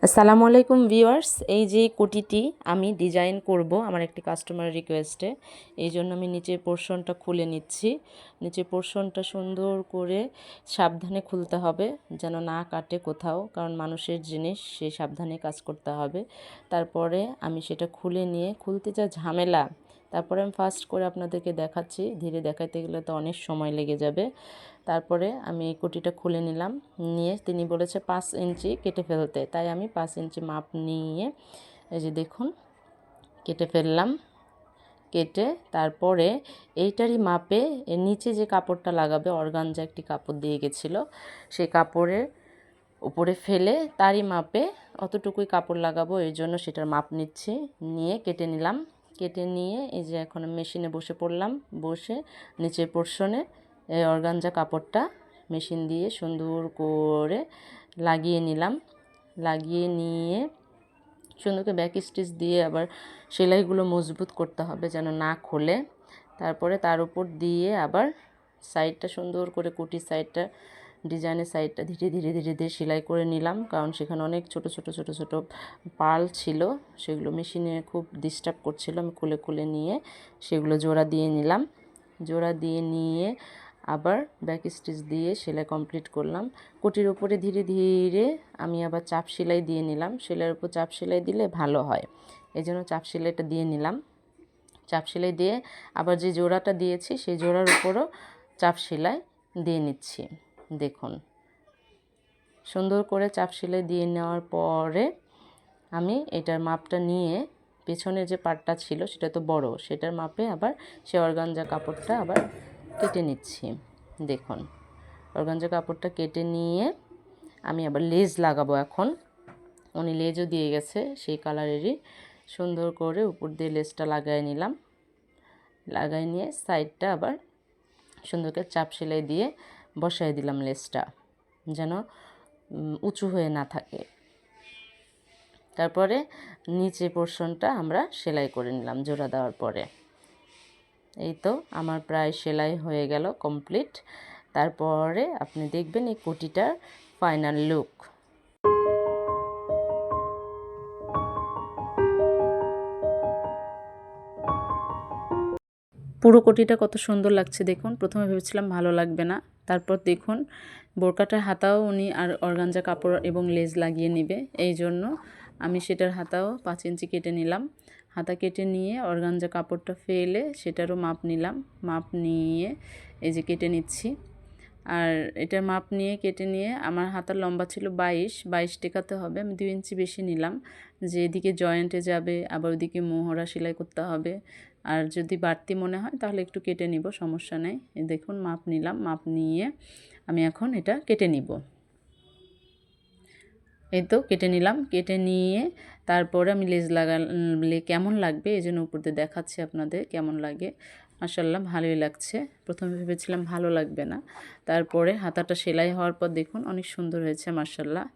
আসসালামু আলাইকুম ভিউয়ার্স, এই যে কোটিটি আমি ডিজাইন করব আমার একটি কাস্টমার রিকোয়েস্টে, এই জন্য আমি নিচের পোর্শনটা খুলে নিচ্ছি। নিচের পোর্শনটা সুন্দর করে সাবধানে খুলতে হবে যেন না কাটে কোথাও, কারণ মানুষের জিনিস, সেই সাবধানে কাজ করতে হবে। তারপরে আমি সেটা খুলে নিয়ে, খুলতে যা ঝামেলা, তারপরে আমি ফাস্ট করে আপনাদেরকে দেখাচ্ছি, ধীরে দেখাইতে গেলে তো অনেক সময় লেগে যাবে। তারপরে আমি এই কোটিটা খুলে নিলাম, নিয়ে তিনি বলেছে 5 ইঞ্চি কেটে ফেলতে, তাই আমি 5 ইঞ্চি মাপ নিয়ে এই যে দেখুন কেটে ফেললাম। কেটে তারপরে এইটারই মাপে এর নিচে যে কাপড়টা লাগাবে, অর্গানজা একটি কাপড় দিয়ে গেছিলো, সেই কাপড়ের উপরে ফেলে তারই মাপে অতটুকুই কাপড় লাগাবো, এই জন্য সেটার মাপ নিচ্ছি। নিয়ে কেটে নিলাম। কেটে নিয়ে এই যে এখন মেশিনে বসে পড়লাম। বসে নিচের পোর্শনে এই অর্গানজা কাপড়টা মেশিন দিয়ে সুন্দর করে লাগিয়ে নিলাম। লাগিয়ে নিয়ে সুন্দর করে ব্যাক স্টিচ দিয়ে আবার সেলাইগুলো মজবুত করতে হবে যেন না খোলে। তারপরে তার উপর দিয়ে আবার সাইডটা সুন্দর করে কুটির সাইডটা, ডিজাইনের সাইডটা ধীরে ধীরে ধীরে ধীরে সেলাই করে নিলাম, কারণ সেখানে অনেক ছোট ছোট ছোট ছোট পাল ছিল, সেগুলো মেশিনে খুব ডিস্টার্ব করছিল। আমি খুলে খুলে নিয়ে সেগুলো জোড়া দিয়ে নিলাম। জোড়া দিয়ে নিয়ে আবার ব্যাক স্টিচ দিয়ে সেলাই কমপ্লিট করলাম। কোটির উপরে ধীরে ধীরে আমি আবার চাপ সেলাই দিয়ে নিলাম। সেলাইয়ের উপর চাপ সেলাই দিলে ভালো হয়, এই জন্য চাপ সেলাইটা দিয়ে নিলাম। চাপ সেলাই দিয়ে আবার যে জোড়াটা দিয়েছি সেই জোড়ার উপরও চাপ সেলাই দিয়ে নিচ্ছি। দেখুন সুন্দর করে চাপ সেলাই দিয়ে নেওয়ার পরে আমি এটার মাপটা নিয়ে, পেছনে যে পাটটা ছিল সেটা তো বড়, সেটার মাপে আবার সে অর্গানজা কাপড়টা আবার কেটে নিচ্ছি। দেখুন অর্গানজা কাপড়টা কেটে নিয়ে আমি আবার লেজ লাগাবো। এখন উনি লেজও দিয়ে গেছে সেই কালারেরই, সুন্দর করে উপর দিয়ে লেজটা লাগাই নিলাম। লাগাই নিয়ে সাইডটা আবার সুন্দর করে চাপ সেলাই দিয়ে বসাই দিলাম, লেজটা যেন উঁচু হয়ে না থাকে। তারপরে নিচে পোর্শনটা আমরা সেলাই করে নিলাম জোড়া দেওয়ার পরে। এই তো আমার প্রায় সেলাই হয়ে গেল কমপ্লিট। তারপরে আপনি দেখবেন এই কোটিটার ফাইনাল লুক। পুরো কোটিটা কত সুন্দর লাগছে দেখুন। প্রথমে ভেবেছিলাম ভালো লাগবে না, তারপর দেখুন বোরকাটার হাতাও উনি আর অর্গানজা কাপড় এবং লেজ লাগিয়ে নেবে, এই জন্য আমি সেটার হাতাও 5 ইঞ্চি কেটে নিলাম। হাতা কেটে নিয়ে অর্গানজা কাপড়টা ফেলে সেটারও মাপ নিলাম। মাপ নিয়ে এই যে কেটে নিচ্ছি। আর এটার মাপ নিয়ে কেটে নিয়ে আমার হাতার লম্বা ছিল 22 টেকাতে হবে, আমি 2 ইঞ্চি বেশি নিলাম, যে এদিকে জয়েন্টে যাবে আবার ওদিকে মোহরা সেলাই করতে হবে। আর যদি বাড়তি মনে হয় তাহলে একটু কেটে নিব, সমস্যা নেই। দেখুন মাপ নিলাম, মাপ নিয়ে আমি এখন এটা কেটে নিব। এই তো কেটে নিলাম। কেটে নিয়ে তারপরে আমি লেজ লাগালে কেমন লাগবে এই জন্য উপর দিয়ে দেখাচ্ছি আপনাদের কেমন লাগে। মাশাআল্লাহ ভালোই লাগছে। প্রথমে ভেবেছিলাম ভালো লাগবে না, তারপরে হাতাটা সেলাই হওয়ার পর দেখুন অনেক সুন্দর হয়েছে মাশাআল্লাহ।